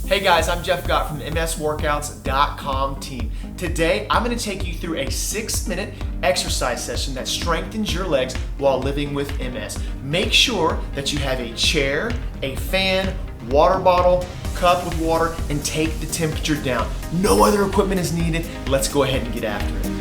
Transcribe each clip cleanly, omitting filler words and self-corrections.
Hey guys, I'm Jeff Gott from the MSWorkouts.com team. Today, I'm going to take you through a 6-minute exercise session that strengthens your legs while living with MS. Make sure that you have a chair, a fan, water bottle, cup with water, and take the temperature down. No other equipment is needed. Let's go ahead and get after it.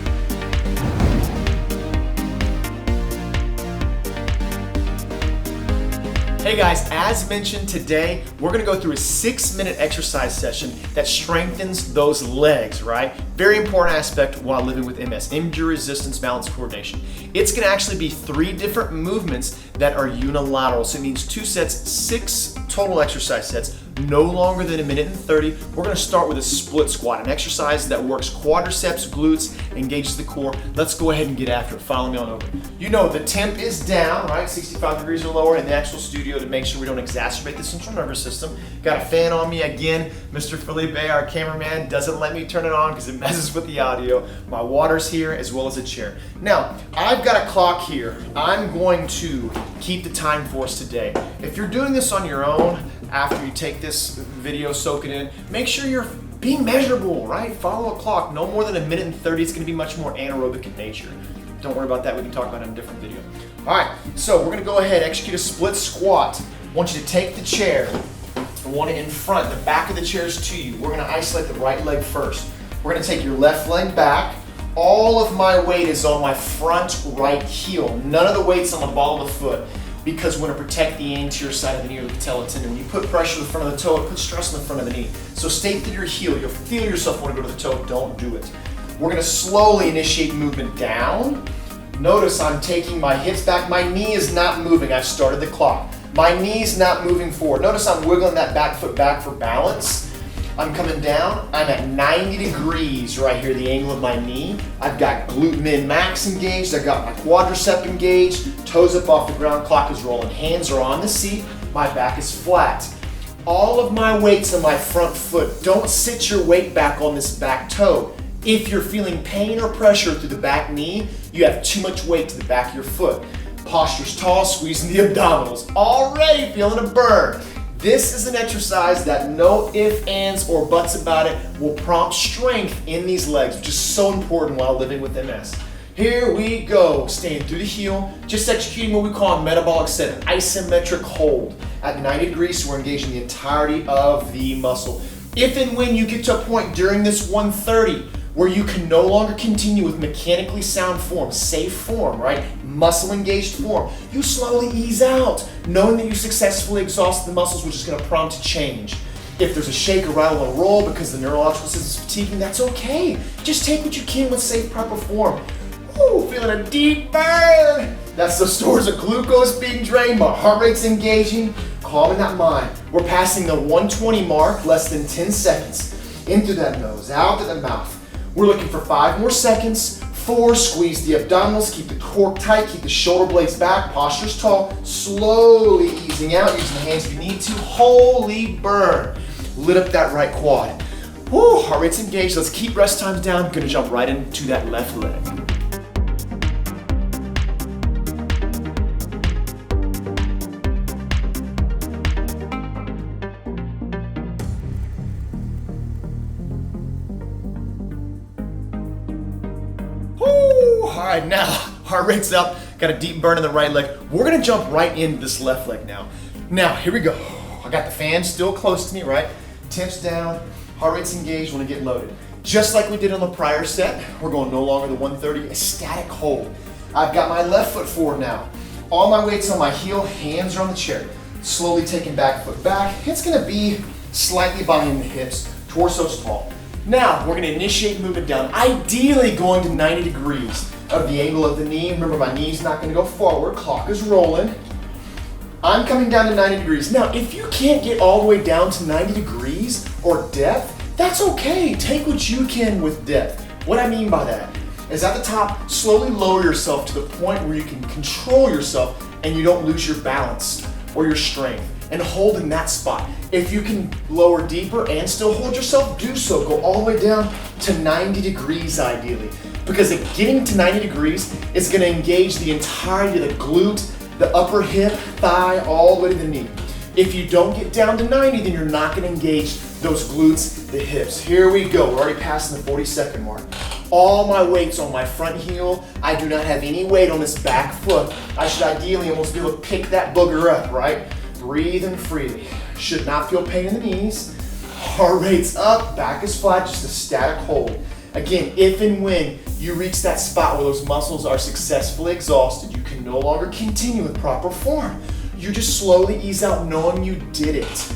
Hey guys, as mentioned today, we're gonna go through a 6-minute exercise session that strengthens those legs, right? Very important aspect while living with MS, injury resistance, balance, coordination. It's gonna actually be 3 different movements that are unilateral. So it means 2 sets, 6 total exercise sets, no longer than 1:30. We're gonna start with a split squat, an exercise that works quadriceps, glutes, engages the core. Let's go ahead and get after it. Follow me on over. You know the temp is down, right? 65 degrees or lower in the actual studio to make sure we don't exacerbate the central nervous system. Got a fan on me again. Mr. Felipe, our cameraman, doesn't let me turn it on because it messes with the audio. My water's here as well as a chair. Now, I've got a clock here. I'm going to keep the time for us today. If you're doing this on your own, after you take this video, soak it in, make sure you're being measurable, right? Follow a clock. No more than 1:30. It's going to be much more anaerobic in nature. Don't worry about that. We can talk about it in a different video. All right, so we're going to go ahead and execute a split squat. I want you to take the chair. I want it in front. The back of the chair is to you. We're going to isolate the right leg first. We're going to take your left leg back. All of my weight is on my front right heel. None of the weight's on the ball of the foot, because we want to protect the anterior side of the knee or the patella tendon. When you put pressure on the front of the toe, it puts stress on the front of the knee. So stay through your heel. You'll feel yourself want to go to the toe. Don't do it. We're going to slowly initiate movement down. Notice I'm taking my hips back. My knee is not moving. I've started the clock. My knee's not moving forward. Notice I'm wiggling that back foot back for balance. I'm coming down. I'm at 90 degrees right here, the angle of my knee. I've got glute min max engaged. I've got my quadricep engaged. Toes up off the ground. Clock is rolling. Hands are on the seat. My back is flat. All of my weight's on my front foot. Don't sit your weight back on this back toe. If you're feeling pain or pressure through the back knee, you have too much weight to the back of your foot. Posture's tall, squeezing the abdominals. Already feeling a burn. This is an exercise that no ifs, ands, or buts about it will prompt strength in these legs, which is so important while living with MS. Here we go, staying through the heel, just executing what we call a metabolic set, an isometric hold. At 90 degrees, so we're engaging the entirety of the muscle. If and when you get to a point during this 1:30 where you can no longer continue with mechanically sound form, safe form, right? Muscle engaged form, you slowly ease out, knowing that you successfully exhausted the muscles, which is going to prompt a change. If there's a shake or rattle or roll because the neurological system is fatiguing, that's okay. Just take what you can with safe, proper form. Woo, feeling a deep burn. That's the stores of glucose being drained, my heart rate's engaging, calming that mind. We're passing the 120 mark, less than 10 seconds. In through that nose, out through the mouth. We're looking for 5 more seconds. 4, squeeze the abdominals, keep the core tight, keep the shoulder blades back, posture's tall, slowly easing out, using the hands if you need to. Holy burn. Lit up that right quad. Woo, heart rate's engaged. Let's keep rest times down. Gonna jump right into that left leg. All right, now heart rate's up, got a deep burn in the right leg. We're gonna jump right into this left leg now. Now, here we go. I got the fan still close to me, right? Temps down, heart rate's engaged, wanna get loaded. Just like we did on the prior set, we're going no longer than 1:30, a static hold. I've got my left foot forward now. All my weight's on my heel, hands are on the chair. Slowly taking back foot back. It's gonna be slightly behind the hips, torso's tall. Now, we're gonna initiate movement down, ideally going to 90 degrees of the angle of the knee. Remember, my knee's not gonna go forward, clock is rolling. I'm coming down to 90 degrees. Now, if you can't get all the way down to 90 degrees or depth, that's okay. Take what you can with depth. What I mean by that is at the top, slowly lower yourself to the point where you can control yourself and you don't lose your balance or your strength, and hold in that spot. If you can lower deeper and still hold yourself, do so. Go all the way down to 90 degrees ideally, because getting to 90 degrees is gonna engage the entirety of the glute, the upper hip, thigh, all the way to the knee. If you don't get down to 90, then you're not gonna engage those glutes, the hips. Here we go, we're already passing the 40-second mark. All my weight's on my front heel. I do not have any weight on this back foot. I should ideally almost be able to pick that booger up, right? Breathing freely. Should not feel pain in the knees. Heart rate's up, back is flat, just a static hold. Again, if and when you reach that spot where those muscles are successfully exhausted, you can no longer continue with proper form. You just slowly ease out knowing you did it.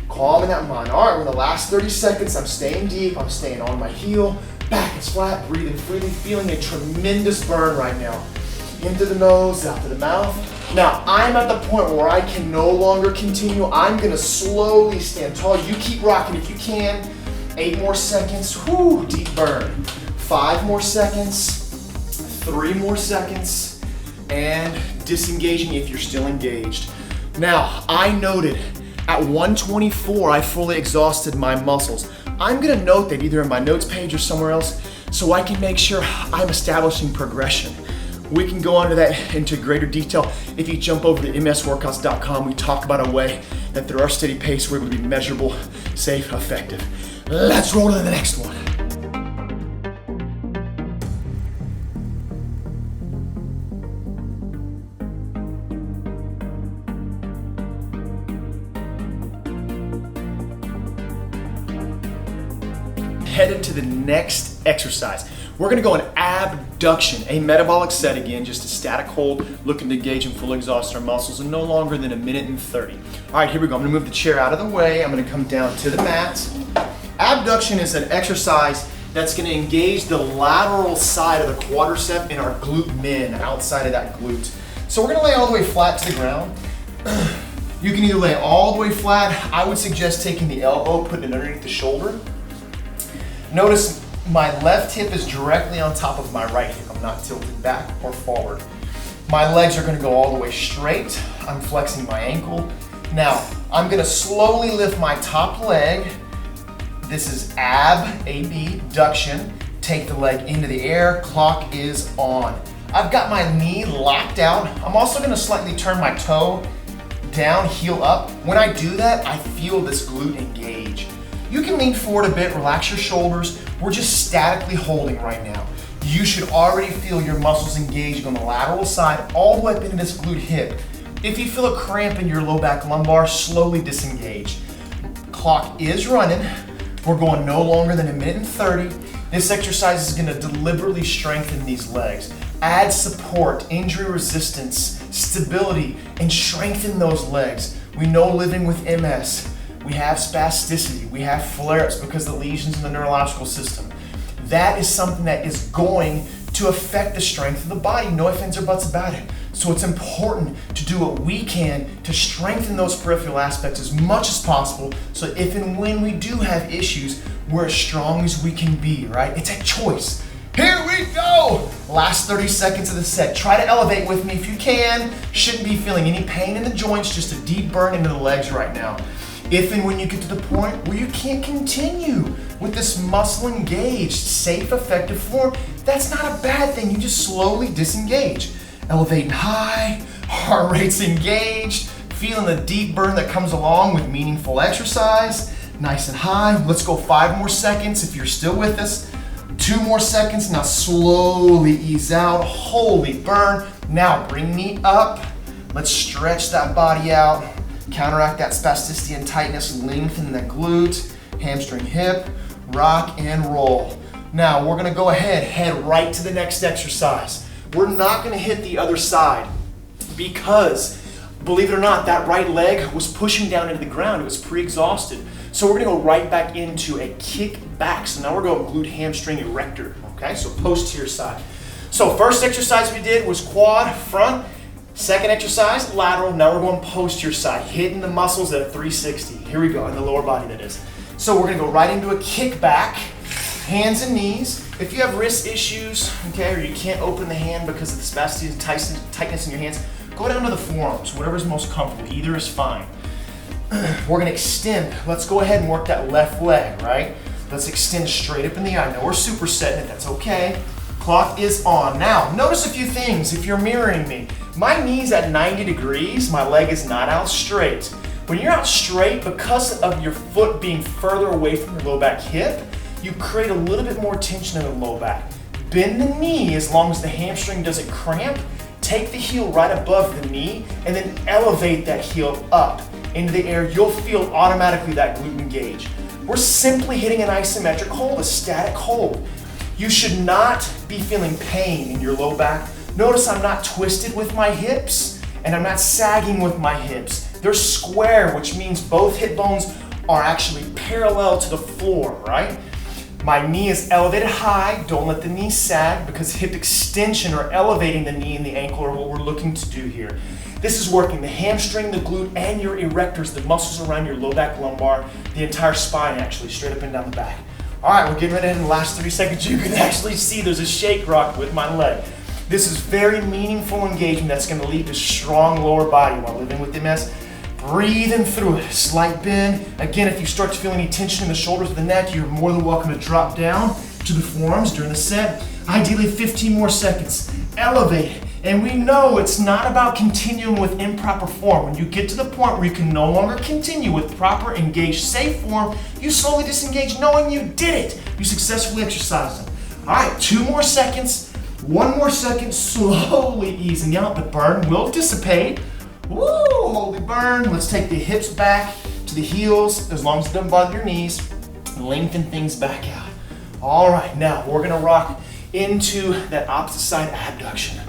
Calm in that mind. All right, we're in the last 30 seconds. I'm staying deep, I'm staying on my heel. Back is flat, breathing freely, feeling a tremendous burn right now. Into the nose, out to the mouth. Now, I'm at the point where I can no longer continue. I'm gonna slowly stand tall. You keep rocking if you can. 8 more seconds, whoo, deep burn. 5 more seconds, 3 more seconds, and disengaging if you're still engaged. Now, I noted at 124, I fully exhausted my muscles. I'm gonna note that either in my notes page or somewhere else so I can make sure I'm establishing progression. We can go into that into greater detail. If you jump over to msworkouts.com, we talk about a way that through our steady pace, we're able to be measurable, safe, effective. Let's roll to the next one. Headed to the next exercise. We're gonna go in abduction, a metabolic set again, just a static hold, looking to engage and fully exhaust our muscles in no longer than 1 minute and 30. All right, here we go. I'm gonna move the chair out of the way. I'm gonna come down to the mat. Abduction is an exercise that's gonna engage the lateral side of the quadricep and our glute min, outside of that glute. So we're gonna lay all the way flat to the ground. You can either lay all the way flat. I would suggest taking the elbow, putting it underneath the shoulder. Notice my left hip is directly on top of my right hip. I'm not tilted back or forward. My legs are gonna go all the way straight. I'm flexing my ankle. Now, I'm gonna slowly lift my top leg. This is abduction. Take the leg into the air, clock is on. I've got my knee locked out. I'm also gonna slightly turn my toe down, heel up. When I do that, I feel this glute engage. You can lean forward a bit, relax your shoulders. We're just statically holding right now. You should already feel your muscles engaging on the lateral side all the way up into this glute hip. If you feel a cramp in your low back lumbar, slowly disengage. Clock is running. We're going no longer than 1 minute and 30. This exercise is gonna deliberately strengthen these legs. Add support, injury resistance, stability, and strengthen those legs. We know living with MS, we have spasticity, we have flare-ups because of the lesions in the neurological system. That is something that is going to affect the strength of the body, no ifs, ands, or buts about it. So it's important to do what we can to strengthen those peripheral aspects as much as possible, so if and when we do have issues, we're as strong as we can be, right? It's a choice. Here we go! Last 30 seconds of the set. Try to elevate with me if you can. Shouldn't be feeling any pain in the joints, just a deep burn into the legs right now. If and when you get to the point where you can't continue with this muscle engaged, safe, effective form, that's not a bad thing. You just slowly disengage. Elevating high, heart rate's engaged, feeling the deep burn that comes along with meaningful exercise. Nice and high. Let's go 5 more seconds if you're still with us. 2 more seconds. Now slowly ease out. Holy burn. Now bring me up. Let's stretch that body out. Counteract that spasticity and tightness, lengthen the glute, hamstring, hip, rock and roll. Now we're gonna go ahead, head right to the next exercise. We're not gonna hit the other side because, believe it or not, that right leg was pushing down into the ground. It was pre-exhausted. So we're gonna go right back into a kickback. So now we're going glute hamstring erector, okay? So posterior side. So first exercise we did was quad, front. Second exercise, lateral. Now we're going posterior side, hitting the muscles at a 360. Here we go, in the lower body that is. So we're gonna go right into a kickback, hands and knees. If you have wrist issues, okay, or you can't open the hand because of the spasticity and tightness in your hands, go down to the forearms, whatever's most comfortable. Either is fine. We're gonna extend. Let's go ahead and work that left leg, right? Let's extend straight up in the eye. Now we're supersetting it, that's okay. Clock is on. Now, notice a few things if you're mirroring me. My knee's at 90 degrees, my leg is not out straight. When you're out straight, because of your foot being further away from your low back hip, you create a little bit more tension in the low back. Bend the knee as long as the hamstring doesn't cramp. Take the heel right above the knee and then elevate that heel up into the air. You'll feel automatically that glute engage. We're simply hitting an isometric hold, a static hold. You should not be feeling pain in your low back. Notice I'm not twisted with my hips and I'm not sagging with my hips. They're square, which means both hip bones are actually parallel to the floor, right? My knee is elevated high. Don't let the knee sag because hip extension or elevating the knee and the ankle are what we're looking to do here. This is working the hamstring, the glute, and your erectors, the muscles around your low back lumbar, the entire spine actually, straight up and down the back. All right, we're getting ready in the last 30 seconds. You can actually see there's a shake rock with my leg. This is very meaningful engagement that's gonna lead to strong lower body while living with MS. Breathing through it, slight bend. Again, if you start to feel any tension in the shoulders or the neck, you're more than welcome to drop down to the forearms during the set. Ideally 15 more seconds. Elevate. And we know it's not about continuing with improper form. When you get to the point where you can no longer continue with proper, engaged, safe form, you slowly disengage knowing you did it. You successfully exercised it. All right, 2 more seconds. 1 more second, slowly easing out. The burn will dissipate. Woo, holy burn. Let's take the hips back to the heels, as long as it doesn't bother your knees. Lengthen things back out. All right, now we're gonna rock into that opposite side abduction.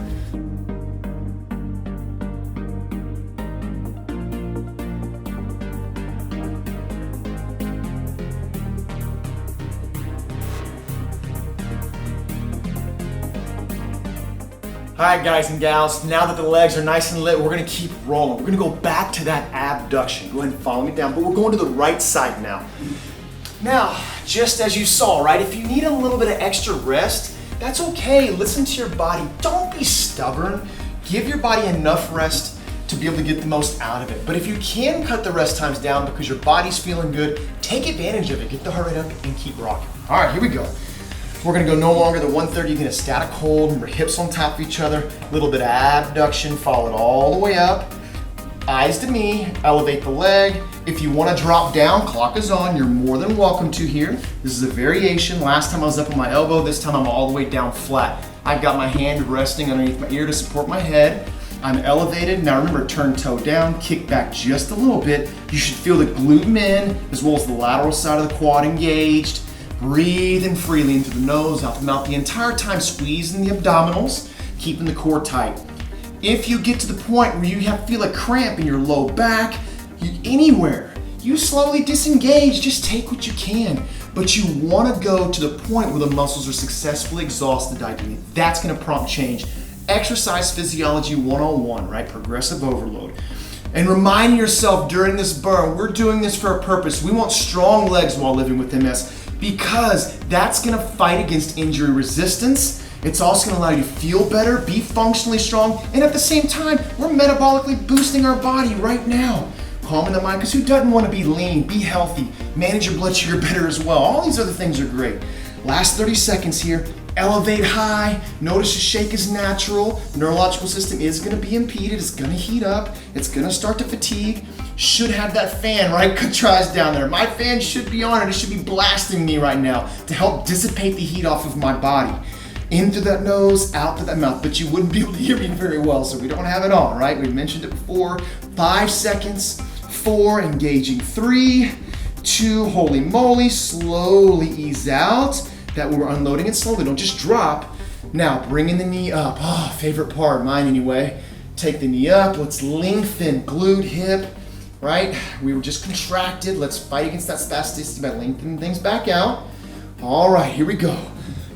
All right, guys and gals, now that the legs are nice and lit, we're gonna keep rolling. We're gonna go back to that abduction. Go ahead and follow me down, but we're going to the right side now. Now, just as you saw, right, if you need a little bit of extra rest, that's okay. Listen to your body. Don't be stubborn. Give your body enough rest to be able to get the most out of it. But if you can cut the rest times down because your body's feeling good, take advantage of it. Get the heart rate up and keep rocking. All right, here we go. We're gonna go no longer than 130, you get a static hold, remember hips on top of each other, a little bit of abduction, follow it all the way up. Eyes to me, elevate the leg. If you wanna drop down, clock is on, you're more than welcome to here. This is a variation. Last time I was up on my elbow, this time I'm all the way down flat. I've got my hand resting underneath my ear to support my head. I'm elevated. Now remember, turn toe down, kick back just a little bit. You should feel the glute in, as well as the lateral side of the quad engaged. Breathing freely into the nose, out the mouth the entire time, squeezing the abdominals, keeping the core tight. If you get to the point where you feel a cramp in your low back, anywhere, you slowly disengage, just take what you can. But you wanna go to the point where the muscles are successfully exhausted ideally. That's gonna prompt change. Exercise physiology 101, right? Progressive overload. And reminding yourself during this burn, we're doing this for a purpose. We want strong legs while living with MS, because that's gonna fight against injury resistance. It's also gonna allow you to feel better, be functionally strong, and at the same time, we're metabolically boosting our body right now. Calming the mind, because who doesn't wanna be lean, be healthy, manage your blood sugar better as well. All these other things are great. Last 30 seconds here. Elevate high, notice the shake is natural, the neurological system is gonna be impeded, it's gonna heat up, it's gonna start to fatigue. Should have that fan, right? Tries down there. My fan should be on it, it should be blasting me right now to help dissipate the heat off of my body. In through that nose, out through that mouth, but you wouldn't be able to hear me very well, so we don't have it on, right? We mentioned it before. 5 seconds, 4, engaging 3, 2, holy moly, slowly ease out. That we're unloading it slowly, don't just drop. Now, bringing the knee up. Oh, favorite part, mine anyway. Take the knee up, let's lengthen glute, hip, right? We were just contracted. Let's fight against that spasticity by lengthening things back out. All right, here we go.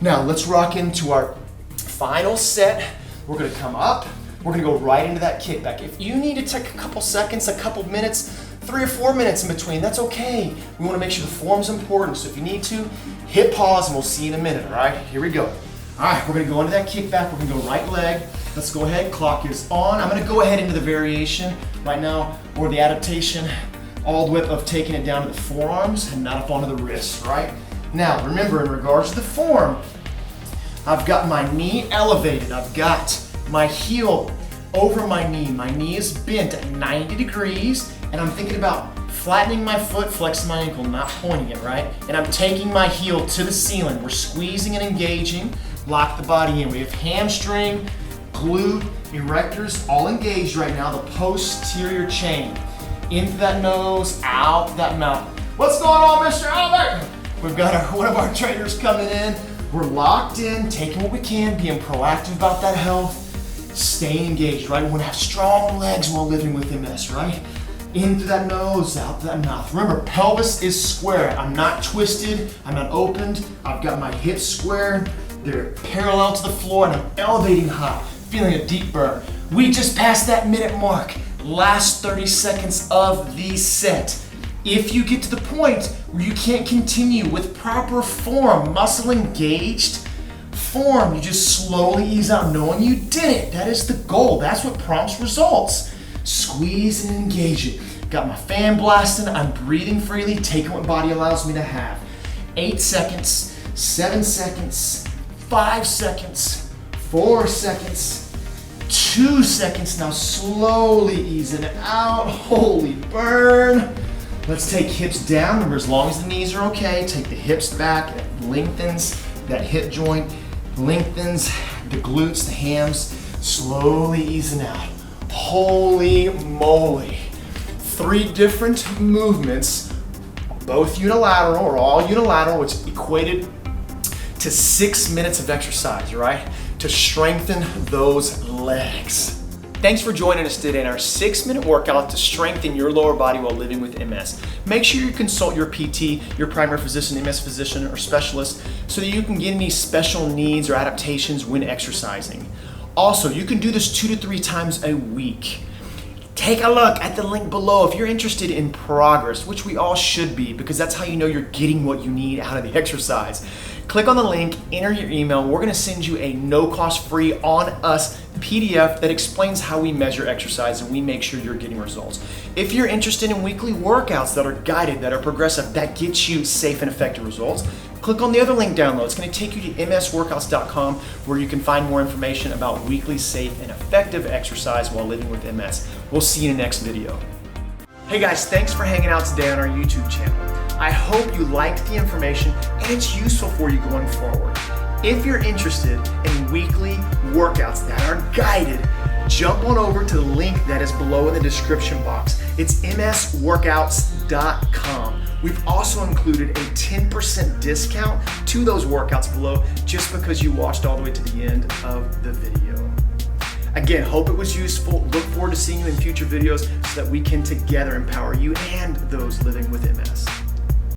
Now, let's rock into our final set. We're gonna come up. We're gonna go right into that kickback. If you need to take a couple seconds, a couple minutes, 3 or 4 minutes in between, that's okay. We wanna make sure the form's important, so if you need to, hit pause and we'll see you in a minute, all right? Here we go. All right, we're gonna go into that kickback. We're gonna go right leg. Let's go ahead, clock is on. I'm gonna go ahead into the variation right now, or the adaptation, all the way up of taking it down to the forearms and not up onto the wrists, right? Now, remember, in regards to the form, I've got my knee elevated. I've got my heel over my knee. My knee is bent at 90 degrees, and I'm thinking about flattening my foot, flexing my ankle, not pointing it, right? And I'm taking my heel to the ceiling. We're squeezing and engaging, lock the body in. We have hamstring, glute, erectors all engaged right now, the posterior chain. Into that nose, out that mouth. What's going on, Mr. Albert? We've got one of our trainers coming in. We're locked in, taking what we can, being proactive about that health, staying engaged, right? We want to have strong legs while living with MS, right? In through that nose, out through that mouth. Remember, pelvis is square. I'm not twisted, I'm not opened. I've got my hips square. They're parallel to the floor, and I'm elevating high, feeling a deep burn. We just passed that minute mark. Last 30 seconds of the set. If you get to the point where you can't continue with proper form, muscle engaged form, you just slowly ease out knowing you did it. That is the goal. That's what prompts results. Squeeze and engage it. Got my fan blasting. I'm breathing freely, taking what body allows me to have. 8 seconds, 7 seconds, 5 seconds, 4 seconds, 2 seconds. Now slowly easing it out. Holy burn. Let's take hips down. Remember, as long as the knees are okay, take the hips back. It lengthens that hip joint, lengthens the glutes, the hams, slowly easing out. Holy moly. 3 different movements, both unilateral or all unilateral, which equated to 6 minutes of exercise, right? To strengthen those legs. Thanks for joining us today in our 6-minute workout to strengthen your lower body while living with MS. Make sure you consult your PT, your primary physician, MS physician, or specialist so that you can get any special needs or adaptations when exercising. Also, you can do this 2 to 3 times a week. Take a look at the link below if you're interested in progress, which we all should be, because that's how you know you're getting what you need out of the exercise. Click on the link, enter your email. We're going to send you a no-cost free on us PDF that explains how we measure exercise and we make sure you're getting results. If you're interested in weekly workouts that are guided, that are progressive, that get you safe and effective results, click on the other link down below. It's going to take you to msworkouts.com where you can find more information about weekly safe and effective exercise while living with MS. We'll see you in the next video. Hey guys, thanks for hanging out today on our YouTube channel. I hope you liked the information and it's useful for you going forward. If you're interested in weekly workouts that are guided, jump on over to the link that is below in the description box. It's msworkouts.com. We've also included a 10% discount to those workouts below just because you watched all the way to the end of the video. Again, hope it was useful. Look forward to seeing you in future videos so that we can together empower you and those living with MS.